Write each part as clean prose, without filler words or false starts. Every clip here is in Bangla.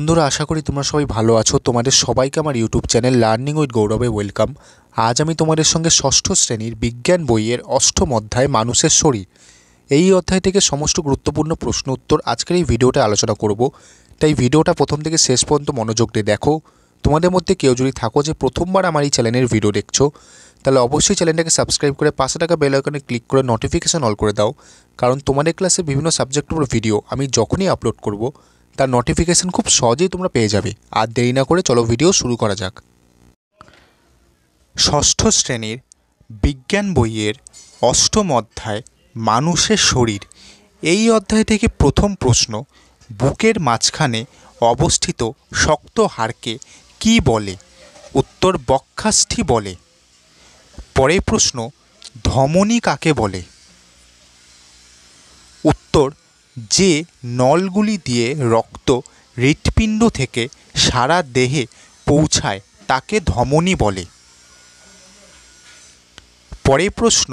বন্ধুরা, আশা করি তোমরা সবাই ভালো আছো। তোমাদের সবাইকে আমার ইউটিউব চ্যানেল লার্নিং উইথ গৌরবে ওয়েলকাম। আজ আমি তোমাদের সঙ্গে ষষ্ঠ শ্রেণীর বিজ্ঞান বইয়ের অষ্টম অধ্যায় মানুষের শরীর, এই অধ্যায় থেকে সমস্ত গুরুত্বপূর্ণ প্রশ্ন উত্তর আজকের এই ভিডিওতে আলোচনা করব। তাই ভিডিওটা প্রথম থেকে শেষ পর্যন্ত মনোযোগ দিয়ে দেখো। তোমাদের মধ্যে কেউ যদি থাকো যে প্রথমবার আমার এই চ্যানেলের ভিডিও দেখছো, তাহলে অবশ্যই চ্যানেলটাকে সাবস্ক্রাইব করে পাশে থাকা বেল আইকনে ক্লিক করে নোটিফিকেশন অল করে দাও, কারণ তোমাদের ক্লাসে বিভিন্ন সাবজেক্টের উপর ভিডিও আমি যখনই আপলোড করব তার নোটিফিকেশন খুব সহজেই তোমরা পেয়ে যাবে। আর দেরি না করে চলো ভিডিও শুরু করা যাক। ষষ্ঠ শ্রেণীর বিজ্ঞান বইয়ের অষ্টম অধ্যায় মানুষের শরীর, এই অধ্যায় থেকে প্রথম প্রশ্ন, বুকের মাঝখানে অবস্থিত শক্ত হাড়কে কী বলে? উত্তর বক্ষাস্থি বলে। পরের প্রশ্ন, ধমনী কাকে বলে? উত্তর যে নলগুলি দিয়ে রক্ত হৃৎপিণ্ড থেকে সারা দেহে পৌঁছায় তাকে ধমনী বলে। পরের প্রশ্ন,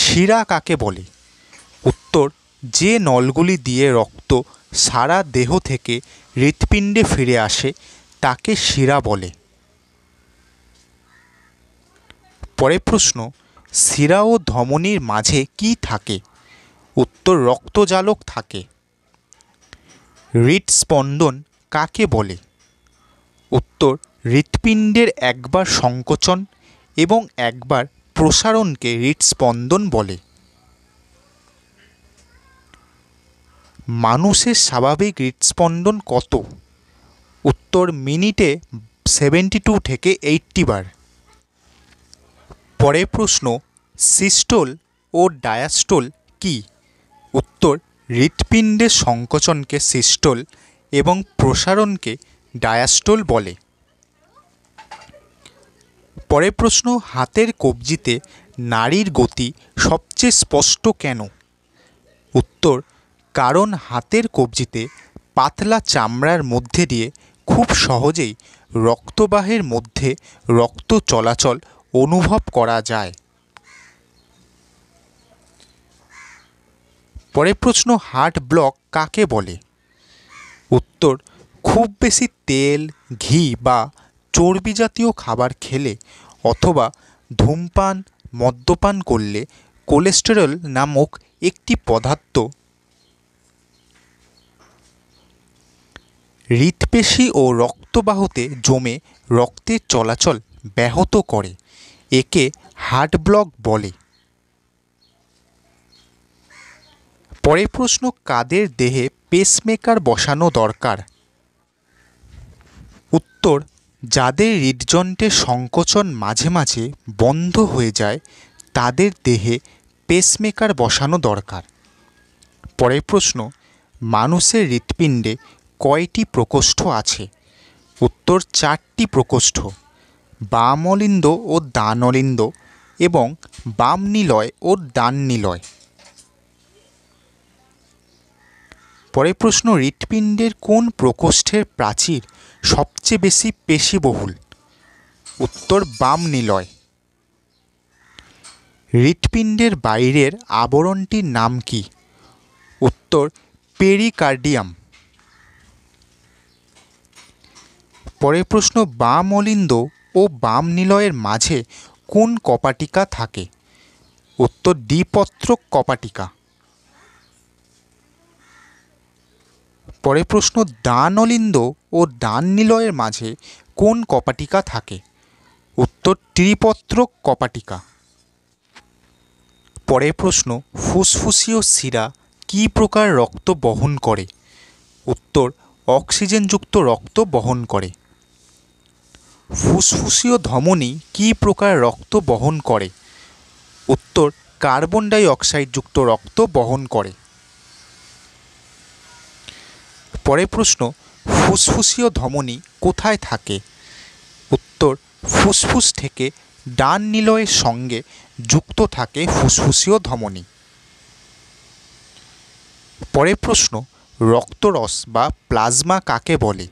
শিরা কাকে বলে? উত্তর যে নলগুলি দিয়ে রক্ত সারা দেহ থেকে হৃৎপিণ্ডে ফিরে আসে তাকে শিরা বলে। পরের প্রশ্ন, শিরা ও ধমনীর মাঝে কি থাকে? উত্তর রক্তজালক থাকে। হৃৎস্পন্দন কাকে বলে? উত্তর হৃৎপিণ্ডের একবার সংকোচন এবং একবার প্রসারণকে হৃৎস্পন্দন বলে। মানুষের স্বাভাবিক হৃৎস্পন্দন কত? উত্তর মিনিটে 72 থেকে 80 বার। পরের প্রশ্ন, সিস্টোল ও ডায়াস্টোল কি? উত্তর হৃৎপিণ্ডের সংকোচনকে সিস্টোল এবং প্রসারণকে ডায়াস্টোল বলে। পরের প্রশ্ন, হাতের কবজিতে নাড়ির গতি সবচেয়ে স্পষ্ট কেন? উত্তর কারণ হাতের কবজিতে পাতলা চামড়ার মধ্যে দিয়ে খুব সহজেই রক্তবাহের মধ্যে রক্ত চলাচল অনুভব করা যায়। পরের প্রশ্ন, হার্ট ব্লক কাকে বলে? উত্তর খুব বেশি তেল, ঘি বা চর্বি জাতীয় খাবার খেলে অথবা ধূমপান, মদ্যপান করলে কোলেস্টেরল নামক একটি পদার্থ হৃৎপেশি ও রক্তবাহতে জমে রক্তের চলাচল ব্যাহত করে, একে হার্ট ব্লক বলে। পরের প্রশ্ন, কাদের দেহে পেসমেকার বসানো দরকার? উত্তর যাদের হৃদযন্ত্রের সংকোচন মাঝে মাঝে বন্ধ হয়ে যায় তাদের দেহে পেসমেকার বসানো দরকার। পরের প্রশ্ন, মানুষের হৃৎপিণ্ডে কয়টি প্রকোষ্ঠ আছে? উত্তর 4টি প্রকোষ্ঠ, বাম অলিন্দ ও ডান অলিন্দ এবং বাম নিলয় ও ডান নিলয়। পরের প্রশ্ন, হৃৎপিণ্ডের কোন প্রকোষ্ঠের প্রাচীর সবচেয়ে বেশি পেশিবহুল? উত্তর বাম নিলয়। হৃৎপিণ্ডের বাইরের আবরণটির নাম কি? উত্তর পেরিকার্ডিয়াম। পরের প্রশ্ন, বাম অলিন্দ ও বাম নিলয়ের মাঝে কোন কপাটিকা থাকে? উত্তর দ্বিপত্রক কপাটিকা। পরের প্রশ্ন, ডান অলিন্দ ও ডান নিলয়ের মাঝে কোন কপাটিকা থাকে? উত্তর ত্রিপত্রক কপাটিকা। পরের প্রশ্ন, ফুসফুসীয় শিরা কী প্রকার রক্ত বহন করে? উত্তর অক্সিজেনযুক্ত রক্ত বহন করে। ফুসফুসীয় ধমনী কী প্রকার রক্ত বহন করে? উত্তর কার্বন ডাই অক্সাইডযুক্ত রক্ত বহন করে। পরের প্রশ্ন, ফুসফুসীয় ধমনী কোথায় থাকে? উত্তর ফুসফুস থেকে ডান নিলয়ের সঙ্গে যুক্ত থাকে ফুসফুসীয় ধমনী। পরের প্রশ্ন, রক্তরস বা প্লাজমা কাকে বলে?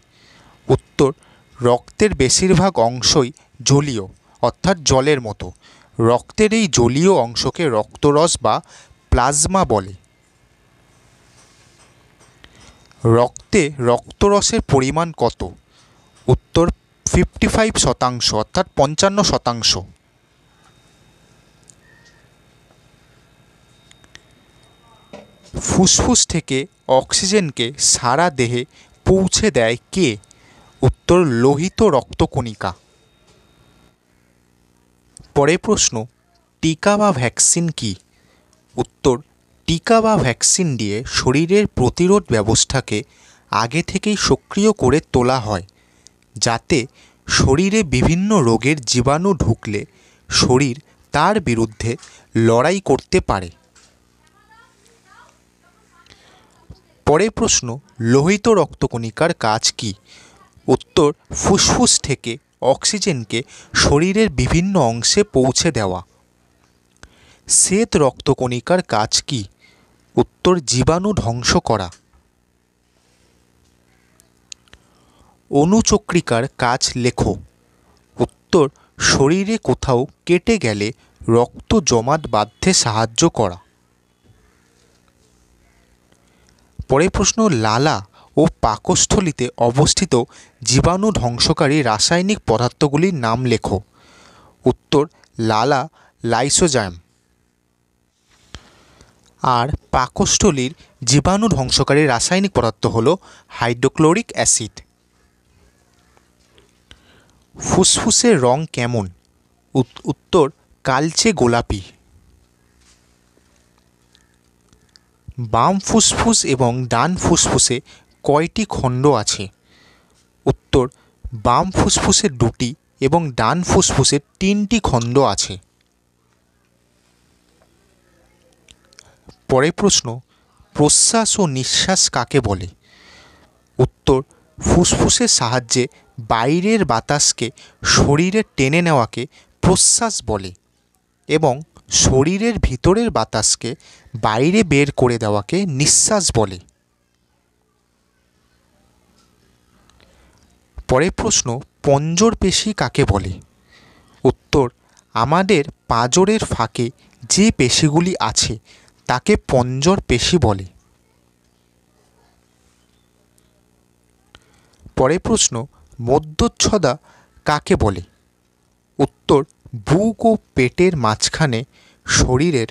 উত্তর রক্তের বেশিরভাগ অংশই জলীয়, অর্থাৎ জলের মতো। রক্তের এই জলীয় অংশকে রক্তরস বা প্লাজমা বলে। রক্তে রক্তরসের পরিমাণ কত? উত্তর 55% অর্থাৎ 55%। ফুসফুস থেকে অক্সিজেনকে সারা দেহে পৌঁছে দেয় কে? উত্তর লোহিত রক্তকণিকা। পরের প্রশ্ন, টিকা বা ভ্যাকসিন কি? উত্তর টিকা বা ভ্যাকসিন দিয়ে শরীরের প্রতিরোধ ব্যবস্থাকে আগে থেকেই সক্রিয় করে তোলা হয়, যাতে শরীরে বিভিন্ন রোগের জীবাণু ঢুকলে শরীর তার বিরুদ্ধে লড়াই করতে পারে। পরের প্রশ্ন, লোহিত রক্তকণিকার কাজ কি? উত্তর ফুসফুস থেকে অক্সিজেনকে শরীরের বিভিন্ন অংশে পৌঁছে দেওয়া। শ্বেত রক্তকণিকার কাজ কি? উত্তর জীবাণু ধ্বংস করা। অনুচক্রিকার কাজ লেখো। উত্তর শরীরে কোথাও কেটে গেলে রক্ত জমাট বাঁধতে সাহায্য করা। পরের প্রশ্ন, লালা ও পাকস্থলীতে অবস্থিত জীবাণু ধ্বংসকারী রাসায়নিক পদার্থগুলির নাম লেখো। উত্তর লালা লাইসোজাইম। আর পাকস্থলীর জীবাণু ধ্বংসকারী রাসায়নিক পদার্থ হল হাইড্রোক্লোরিক অ্যাসিড। ফুসফুসের রং কেমন? উত্তর কালচে গোলাপি। বাম ফুসফুস এবং ডান ফুসফুসে কয়টি খণ্ড আছে? উত্তর বাম ফুসফুসের 2টি এবং ডান ফুসফুসের 3টি খণ্ড আছে। পরের প্রশ্ন, প্রশ্বাস ও নিঃশ্বাস কাকে বলে? উত্তর ফুসফুসের সাহায্যে বাইরের বাতাসকে শরীরে টেনে নেওয়াকে প্রশ্বাস বলে এবং শরীরের ভিতরের বাতাসকে বাইরে বের করে দেওয়াকে নিঃশ্বাস বলে। পরের প্রশ্ন, পঞ্জর পেশী কাকে বলে? উত্তর আমাদের পাঁজরের ফাঁকে যে পেশিগুলি আছে তাকে পঞ্জর পেশী বলে। পরের প্রশ্ন, মধ্যচ্ছদা কাকে বলে? উত্তর বুক ও পেটের মাঝখানে শরীরের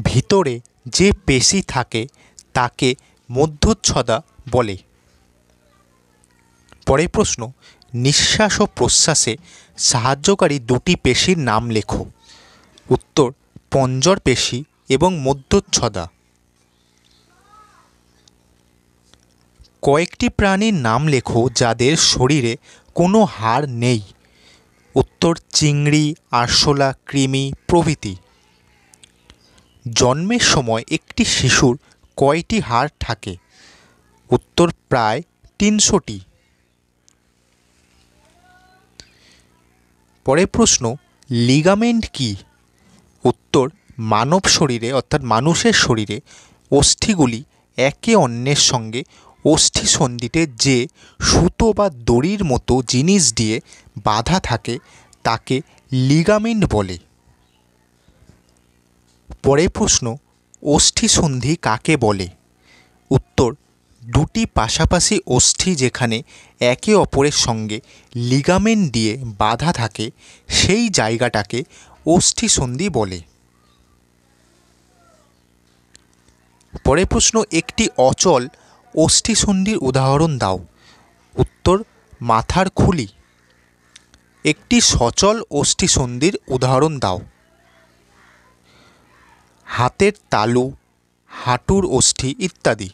ভিতরে যে পেশি থাকে তাকে মধ্যচ্ছদা বলে। পরের প্রশ্ন, নিঃশ্বাস ও প্রশ্বাসে সাহায্যকারী 2টি পেশির নাম লেখো। উত্তর পঞ্জর পেশী এবং মধ্যচ্ছদা। কয়েকটি প্রাণীর নাম লেখো যাদের শরীরে কোনো হাড় নেই। উত্তর চিংড়ি, আরশোলা, কৃমি প্রভৃতি। জন্মের সময় একটি শিশুর কয়টি হাড় থাকে? উত্তর প্রায় 300টি। পরের প্রশ্ন, লিগামেন্ট কি? উত্তর মানব শরীরে অর্থাৎ মানুষের শরীরে অস্থিগুলি একে অন্যের সঙ্গে অস্থিসন্ধিতে যে সুতো বা দড়ির মতো জিনিস দিয়ে বাঁধা থাকে তাকে লিগামেন্ট বলে। পরের প্রশ্ন, অস্থিসন্ধি কাকে বলে? উত্তর 2টি পাশাপাশি অস্থি যেখানে একে অপরের সঙ্গে লিগামেন্ট দিয়ে বাঁধা থাকে সেই জায়গাটাকে অস্থিসন্ধি বলে। পরের প্রশ্ন, একটি অচল অস্থিসন্ধির উদাহরণ দাও। উত্তর মাথার খুলি। একটি সচল অস্থিসন্ধির উদাহরণ দাও। হাতের তালু, হাঁটুর অস্থি ইত্যাদি।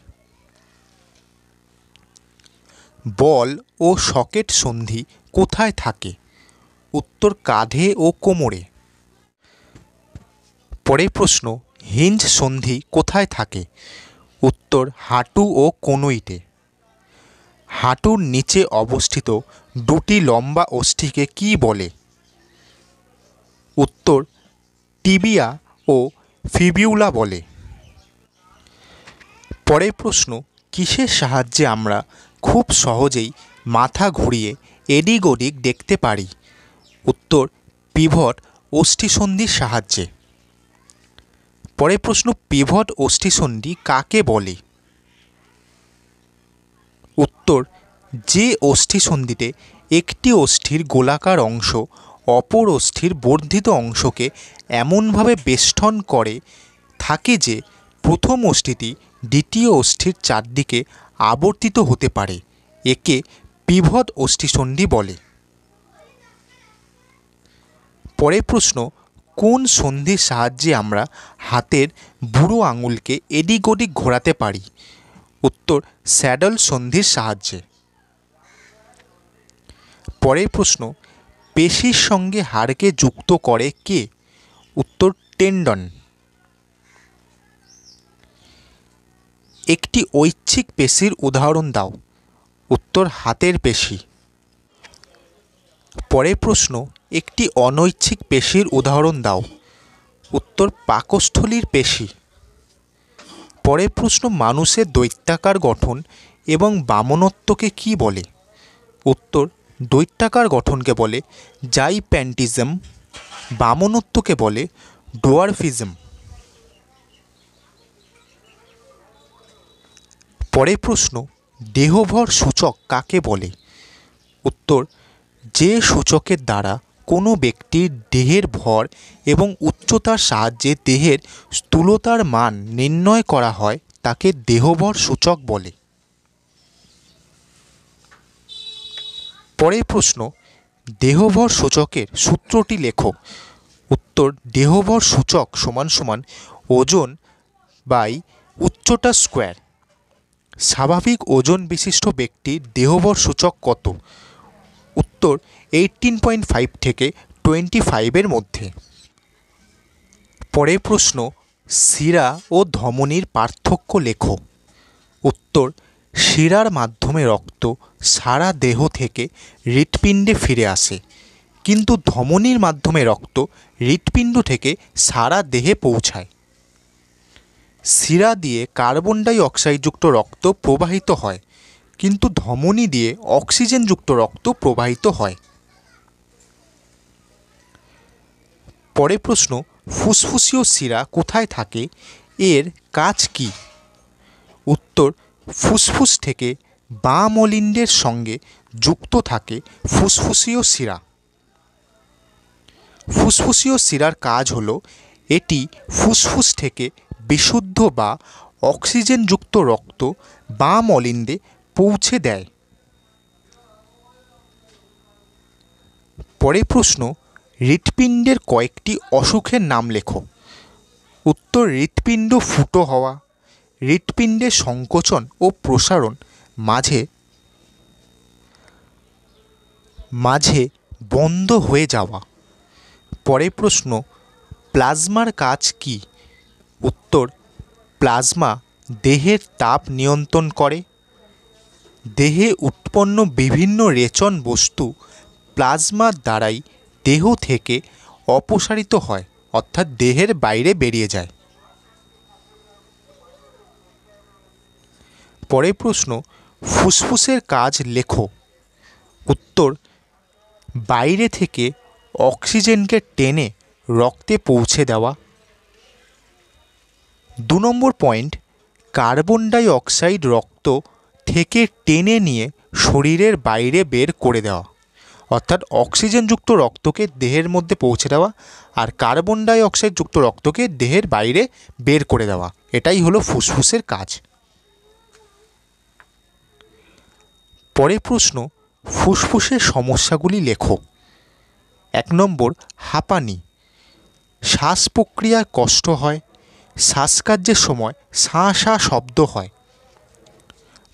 বল ও সকেট সন্ধি কোথায় থাকে? উত্তর কাঁধে ও কোমরে। পরের প্রশ্ন, হিঞ্জ সন্ধি কোথায় থাকে? উত্তর হাঁটু ও কনুইতে। হাঁটুর নিচে অবস্থিত 2টি লম্বা অস্থিকে কি বলে? উত্তর টিবিয়া ও ফিবিউলা বলে। পরের প্রশ্ন, কিসের সাহায্যে আমরা খুব সহজেই মাথা ঘুরিয়ে এদিক ওদিক দেখতে পারি? উত্তর পিভট অস্থিসন্ধির সাহায্যে। পরের প্রশ্ন, পিভট অস্থিসন্ধি কাকে বলে? উত্তর, যে অস্থিসন্ধিতে একটি অস্থির গোলাকার অংশ অপর অস্থির বর্ধিত অংশকে এমনভাবে বেষ্টন করে থাকে যে প্রথম অস্থিটি দ্বিতীয় অস্থির চারদিকে আবর্তিত হতে পারে, একে পিভট অস্থিসন্ধি বলে। পরের প্রশ্ন, কোন সন্ধির সাহায্যে আমরা হাতের বুড়ো আঙুলকে এদিক ওদিক ঘোরাতে পারি? উত্তর, স্যাডল সন্ধির সাহায্যে। পরের প্রশ্ন, পেশির সঙ্গে হাড়কে যুক্ত করে কে? উত্তর, টেন্ডন। একটি ঐচ্ছিক পেশির উদাহরণ দাও। উত্তর, হাতের পেশি। পরের প্রশ্ন, একটি অনৈচ্ছিক পেশির উদাহরণ দাও। উত্তর, পাকস্থলীর পেশি। পরের প্রশ্ন, মানুষের দৈত্যাকার গঠন এবং বামনত্বকে কি বলে? উত্তর, দৈত্যাকার গঠনকে বলে জাইপ্যান্টিজম, বামনত্বকে বলে ডোয়ার্ফিজম। পরের প্রশ্ন, দেহভর সূচক কাকে বলে? উত্তর, যে সূচকের দ্বারা কোনো ব্যক্তির দেহের ভর এবং উচ্চতার সাহায্যে দেহের স্থূলতার মান নির্ণয় করা হয় তাকে দেহভর সূচক বলে। পরের প্রশ্ন, দেহভর সূচকের সূত্রটি লেখো। উত্তর, দেহভর সূচক সমান সমান ওজন বাই উচ্চতা স্কোয়ার। স্বাভাবিক ওজন বিশিষ্ট ব্যক্তির দেহভর সূচক কত? উত্তর, 18.5 থেকে 25-এর মধ্যে। পরের প্রশ্ন, শিরা ও ধমনীর পার্থক্য লেখো। উত্তর, শিরার মাধ্যমে রক্ত সারা দেহ থেকে হৃৎপিণ্ডে ফিরে আসে, কিন্তু ধমনীর মাধ্যমে রক্ত হৃৎপিণ্ড থেকে সারা দেহে পৌঁছায়। শিরা দিয়ে কার্বন ডাই অক্সাইডযুক্ত রক্ত প্রবাহিত হয়, কিন্তু ধমনী দিয়ে অক্সিজেনযুক্ত রক্ত প্রবাহিত হয়। পরের প্রশ্ন, ফুসফুসীয় শিরা কোথায় থাকে? এর কাজ কি? উত্তর, ফুসফুস থেকে বাম অলিন্ডের সঙ্গে যুক্ত থাকে ফুসফুসীয় শিরা। ফুসফুসীয় শিরার কাজ হলো এটি ফুসফুস থেকে বিশুদ্ধ বা অক্সিজেনযুক্ত রক্ত বাম অলিন্দে পৌঁছে দেয়। পরের প্রশ্ন, হৃৎপিণ্ডের কয়েকটি অসুখের নাম লেখো। উত্তর, হৃৎপিণ্ড ফুটো হওয়া, হৃৎপিণ্ডের সংকোচন ও প্রসারণ, মাঝে মাঝে বন্ধ হয়ে যাওয়া। পরের প্রশ্ন, প্লাজমার কাজ কি? উত্তর, প্লাজমা দেহের তাপ নিয়ন্ত্রণ করে। দেহে উৎপন্ন বিভিন্ন রেচন বস্তু প্লাজমার দ্বারাই দেহ থেকে অপসারিত হয়, অর্থাৎ দেহের বাইরে বেরিয়ে যায়। পরের প্রশ্ন, ফুসফুসের কাজ লেখো। উত্তর, বাইরে থেকে অক্সিজেনকে টেনে রক্তে পৌঁছে দেওয়া। 2 নম্বর পয়েন্ট, কার্বন ডাই অক্সাইড রক্ত থেকে টেনে নিয়ে শরীরের বাইরে বের করে দেওয়া, অর্থাৎ অক্সিজেনযুক্ত রক্তকে দেহের মধ্যে পৌঁছে দেওয়া আর কার্বন ডাই অক্সাইডযুক্ত রক্তকে দেহের বাইরে বের করে দেওয়া, এটাই হলো ফুসফুসের কাজ। পরের প্রশ্ন, ফুসফুসের সমস্যাগুলি লেখো। 1 নম্বর, হাঁপানি, শ্বাস প্রক্রিয়ায় কষ্ট হয়, শ্বাসকার্যের সময় শাঁ শাঁ শব্দ হয়।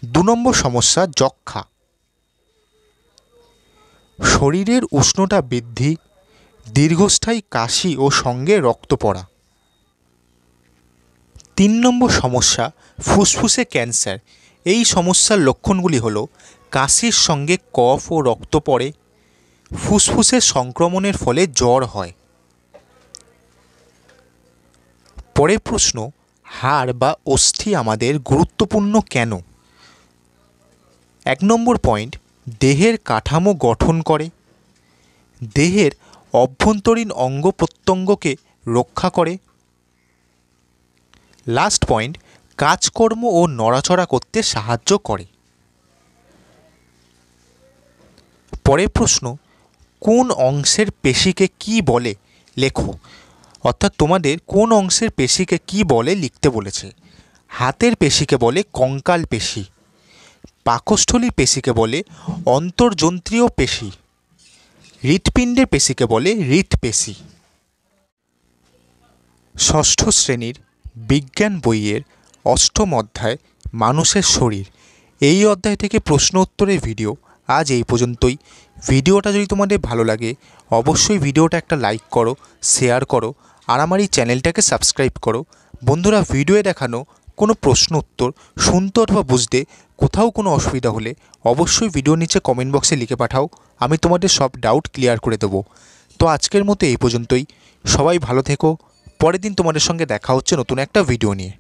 2 নম্বর সমস্যা, যক্ষ্মা, শরীরের উষ্ণতা বৃদ্ধি, দীর্ঘস্থায়ী কাশি ও সঙ্গে রক্ত পড়া। 3 নম্বর সমস্যা, ফুসফুসে ক্যান্সার। এই সমস্যার লক্ষণগুলি হলো কাশির সঙ্গে কফ ও রক্ত পড়ে, ফুসফুসের সংক্রমণের ফলে জ্বর হয়। পরের প্রশ্ন, হাড় বা অস্থি আমাদের গুরুত্বপূর্ণ কেন? 1 নম্বর পয়েন্ট, দেহের কাঠামো গঠন করে, দেহের অভ্যন্তরীণ অঙ্গ প্রত্যঙ্গকে রক্ষা করে। লাস্ট পয়েন্ট, কাজকর্ম ও নড়াচড়া করতে সাহায্য করে। পরের প্রশ্ন, কোন অংশের পেশিকে কি বলে লেখো। অর্থাৎ তোমাদের কোন অংশের পেশিকে কি বলে লিখতে বলেছে। হাতের পেশিকে বলে কঙ্কাল পেশি, পাকস্থলীর পেশিকে বলে অন্তর্জন্ত্রীয় পেশি, হৃৎপিণ্ডের পেশিকে বলে হৃৎপেশি। ষষ্ঠ শ্রেণীর বিজ্ঞান বইয়ের অষ্টম অধ্যায় মানুষের শরীর, এই অধ্যায় থেকে প্রশ্ন উত্তরের ভিডিও আজ এই পর্যন্তই। ভিডিওটা যদি তোমাদের ভালো লাগে অবশ্যই ভিডিওটা একটা লাইক করো, শেয়ার করো আর আমার এই চ্যানেলটাকে সাবস্ক্রাইব করো। বন্ধুরা, ভিডিওয়ে দেখানো কোনো প্রশ্ন উত্তর শুনতে অথবা বুঝতে কোথাও কোনো অসুবিধা হলে অবশ্যই ভিডিওর নিচে কমেন্ট বক্সে লিখে পাঠাও, আমি তোমাদের সব ডাউট ক্লিয়ার করে দেবো। তো আজকের মতো এই পর্যন্তই, সবাই ভালো থেকো। পরের দিন তোমাদের সঙ্গে দেখা হচ্ছে নতুন একটা ভিডিও নিয়ে।